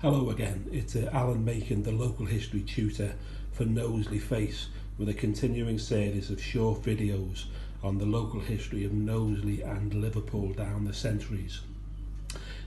Hello again, it's Alan Macon, the local history tutor for Knowsley Face, with a continuing series of short videos on the local history of Knowsley and Liverpool down the centuries.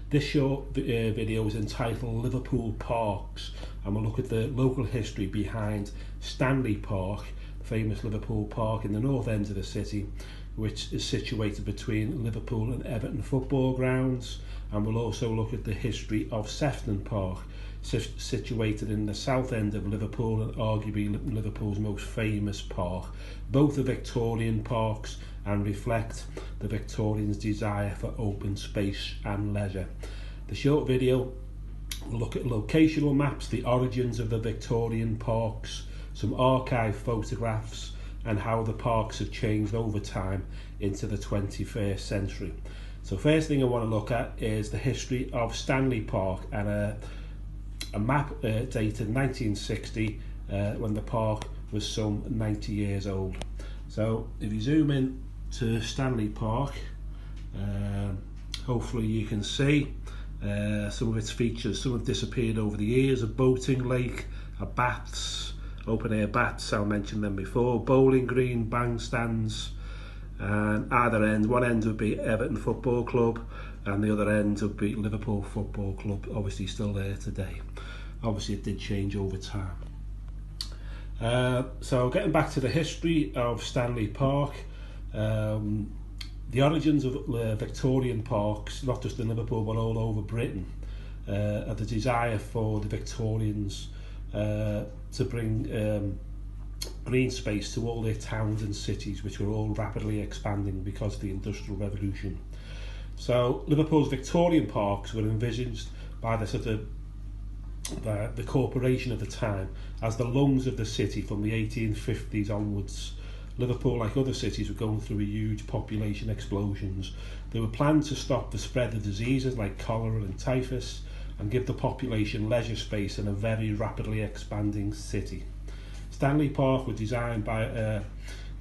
This short video is entitled Liverpool Parks, and we'll look at the local history behind Stanley Park, the famous Liverpool Park in the north end of the city, which is situated between Liverpool and Everton football grounds. And we'll also look at the history of Sefton Park, situated in the south end of Liverpool and arguably Liverpool's most famous park. Both are Victorian parks and reflect the Victorians' desire for open space and leisure. The short video will look at locational maps, the origins of the Victorian parks, some archive photographs, and how the parks have changed over time into the 21st century. So first thing I want to look at is the history of Stanley Park, and a map dated 1960 when the park was some 90 years old. So if you zoom in to Stanley Park, hopefully you can see some of its features. Some have disappeared over the years: a boating lake, a baths, open air baths, I'll mention them before, bowling green, bandstands, and either end, one end would be Everton Football Club and the other end would be Liverpool Football Club, obviously still there today. Obviously it did change over time. So getting back to the history of Stanley Park, the origins of Victorian parks, not just in Liverpool but all over Britain, are the desire for the Victorians to bring green space to all their towns and cities, which were all rapidly expanding because of the Industrial Revolution. So Liverpool's Victorian parks were envisaged by the corporation of the time as the lungs of the city from the 1850s onwards. Liverpool, like other cities, were going through a huge population explosions. They were planned to stop the spread of diseases like cholera and typhus and give the population leisure space in a very rapidly expanding city. Stanley Park was designed by a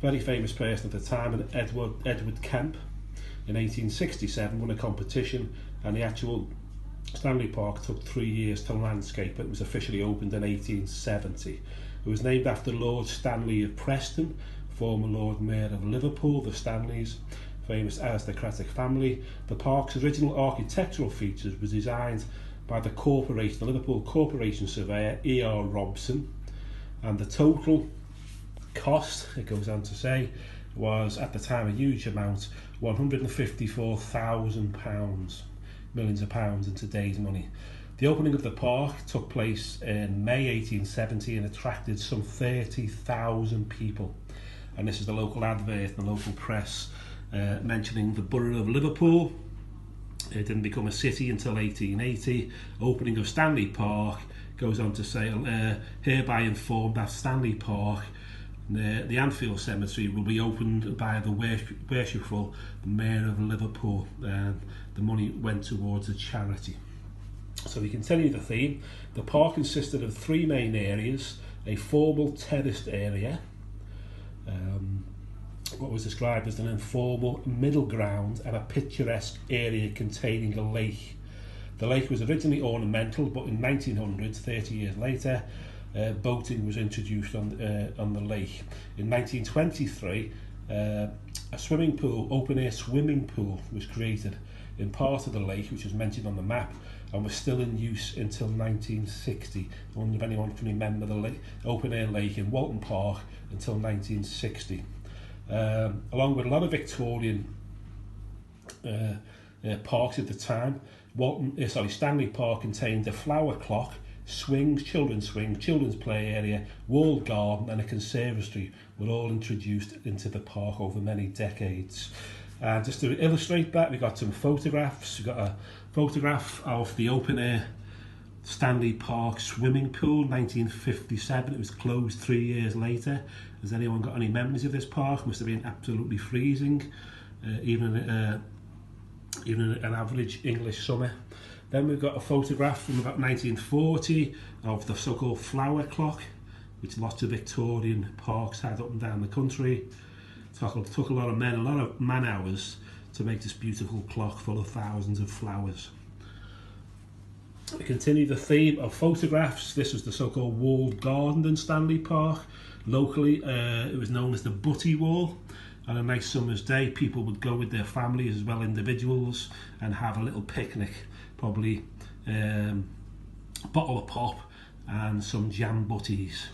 very famous person at the time, Edward Kemp. In 1867 won a competition, and the actual Stanley Park took 3 years to landscape, but it was officially opened in 1870. It was named after Lord Stanley of Preston, former Lord Mayor of Liverpool, the Stanleys, famous aristocratic family. The park's original architectural features were designed by the Liverpool Corporation surveyor E.R. Robson, and the total cost, it goes on to say, was at the time a huge amount, £154,000, millions of pounds in today's money. The opening of the park took place in May 1870 and attracted some 30,000 people. And this is the local advert in the local press mentioning the borough of Liverpool. It didn't become a city until 1880. Opening of Stanley Park, goes on to say, hereby informed that Stanley Park, the Anfield Cemetery, will be opened by the worshipful Mayor of Liverpool. The money went towards a charity. So we continue the theme. The park consisted of three main areas: a formal terraced area, what was described as an informal middle ground, and a picturesque area containing a lake. The lake was originally ornamental, but in 1900, 30 years later, boating was introduced on the lake. In 1923, a swimming pool, open-air swimming pool, was created in part of the lake, which was mentioned on the map, and was still in use until 1960. I wonder if anyone can remember the open-air lake in Walton Park until 1960. Along with a lot of Victorian parks at the time, Stanley Park contained a flower clock, swings, children's play area, walled garden, and a conservatory were all introduced into the park over many decades. Just to illustrate that, we got some photographs. We got a photograph of the open air Stanley Park swimming pool, 1957. It was closed 3 years later. Has anyone got any memories of this park? Must have been absolutely freezing, even an average English summer. Then we've got a photograph from about 1940 of the so-called flower clock, which lots of Victorian parks had up and down the country. It took a lot of man hours to make this beautiful clock full of thousands of flowers. We continue the theme of photographs. This was the so-called walled garden in Stanley Park. Locally, it was known as the Butty Wall. On a nice summer's day, people would go with their families as well, individuals, and have a little picnic, probably a bottle of pop and some jam butties.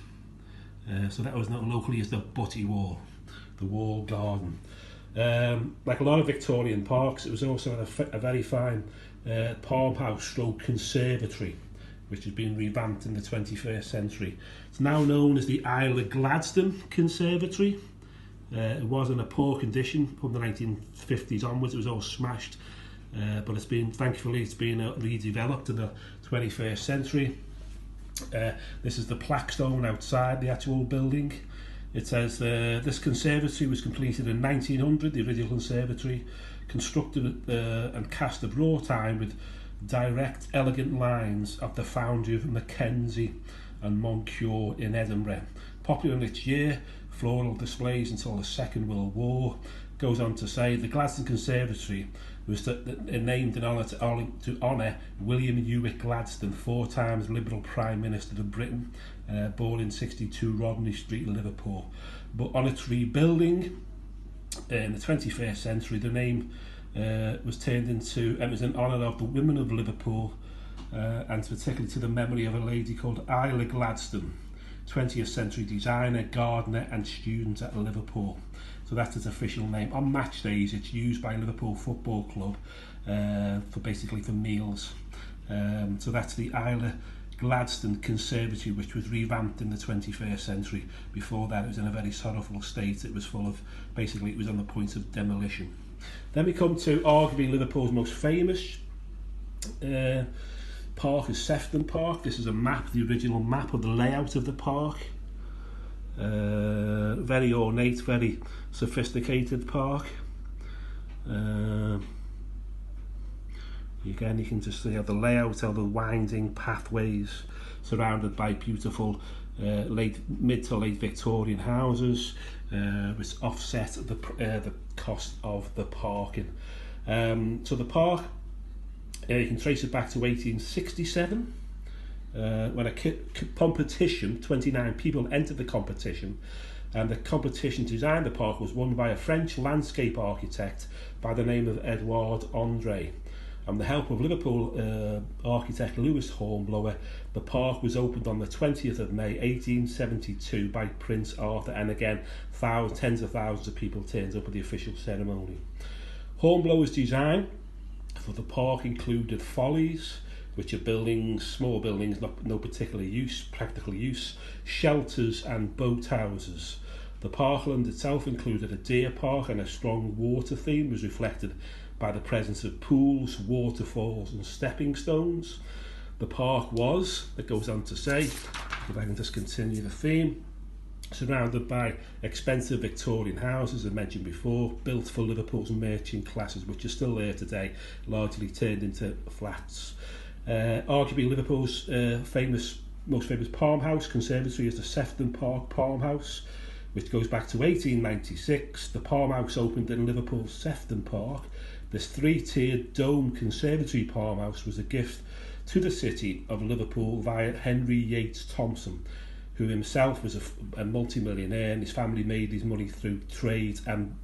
So that was known locally as the Butty Wall, the walled garden. Like a lot of Victorian parks, it was also a very fine farmhouse stroke conservatory, which has been revamped in the 21st century. It's now known as the Isle of Gladstone Conservatory. It was in a poor condition from the 1950s onwards. It was all smashed, but thankfully it's been redeveloped in the 21st century. This is the plaque stone outside the actual building. It says this conservatory was completed in 1900, the original conservatory, constructed and cast of raw time with direct, elegant lines of the foundry of Mackenzie and Moncure in Edinburgh. Popular in its year, floral displays until the Second World War. Goes on to say the Gladstone Conservatory was named in honour to honour William Ewart Gladstone, 4 times Liberal Prime Minister of Britain, born in 62 Rodney Street, Liverpool. But on its rebuilding in the 21st century, the name was turned into, and it was in honour of the women of Liverpool, and particularly to the memory of a lady called Isla Gladstone, 20th century designer, gardener and student at Liverpool. So that's its official name. On match days, it's used by Liverpool Football Club for meals. So that's the Isla Gladstone Conservatory, which was revamped in the 21st century. Before that, it was in a very sorrowful state. It was it was on the point of demolition. Then we come to arguably Liverpool's most famous park is Sefton Park. This is a map, the original map of the layout of the park. Very ornate, very sophisticated park. Again, you can just see how the layout of the winding pathways surrounded by beautiful mid to late Victorian houses, which offset the cost of the parking. So the park, you can trace it back to 1867. When a competition, 29 people entered the competition, and the competition to design the park was won by a French landscape architect by the name of Edouard André. And with the help of Liverpool architect Louis Hornblower, the park was opened on the 20th of May 1872 by Prince Arthur, and again tens of thousands of people turned up at the official ceremony. Hornblower's design for the park included follies, which are buildings, small buildings, no particular practical use, shelters and boathouses. The parkland itself included a deer park, and a strong water theme was reflected by the presence of pools, waterfalls and stepping stones. The park was, it goes on to say, if I can just continue the theme, surrounded by expensive Victorian houses, as mentioned before, built for Liverpool's merchant classes, which are still there today, largely turned into flats. Arguably Liverpool's most famous palmhouse conservatory is the Sefton Park Palmhouse, which goes back to 1896. The palmhouse opened in Liverpool's Sefton Park. This 3-tiered dome conservatory palmhouse was a gift to the city of Liverpool via Henry Yates Thompson, who himself was a multi-millionaire, and his family made his money through trade and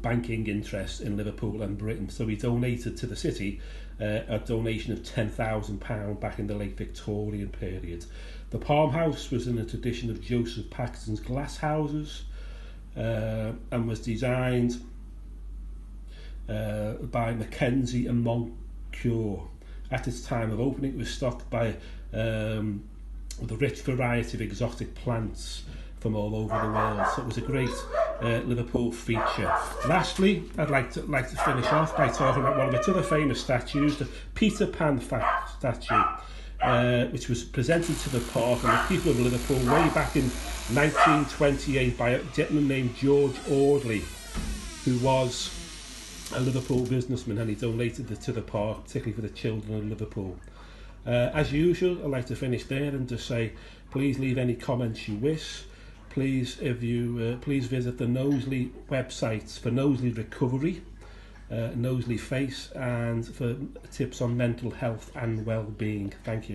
banking interests in Liverpool and Britain. So he donated to the city a donation of £10,000 back in the late Victorian period. The palmhouse was in a tradition of Joseph Paxton's glass houses, and was designed by Mackenzie and Moncure. At its time of opening, it was stocked by the rich variety of exotic plants from all over the world. So it was a great Liverpool feature. Lastly, I'd like to finish off by talking about one of its other famous statues, the Peter Pan statue, which was presented to the park and the people of Liverpool way back in 1928 by a gentleman named George Audley, who was a Liverpool businessman, and he donated it to the park, particularly for the children of Liverpool. As usual, I'd like to finish there and just say, please leave any comments you wish. Please, if you please visit the Knowsley websites for Knowsley Recovery, Knowsley Face and for tips on mental health and well-being. Thank you.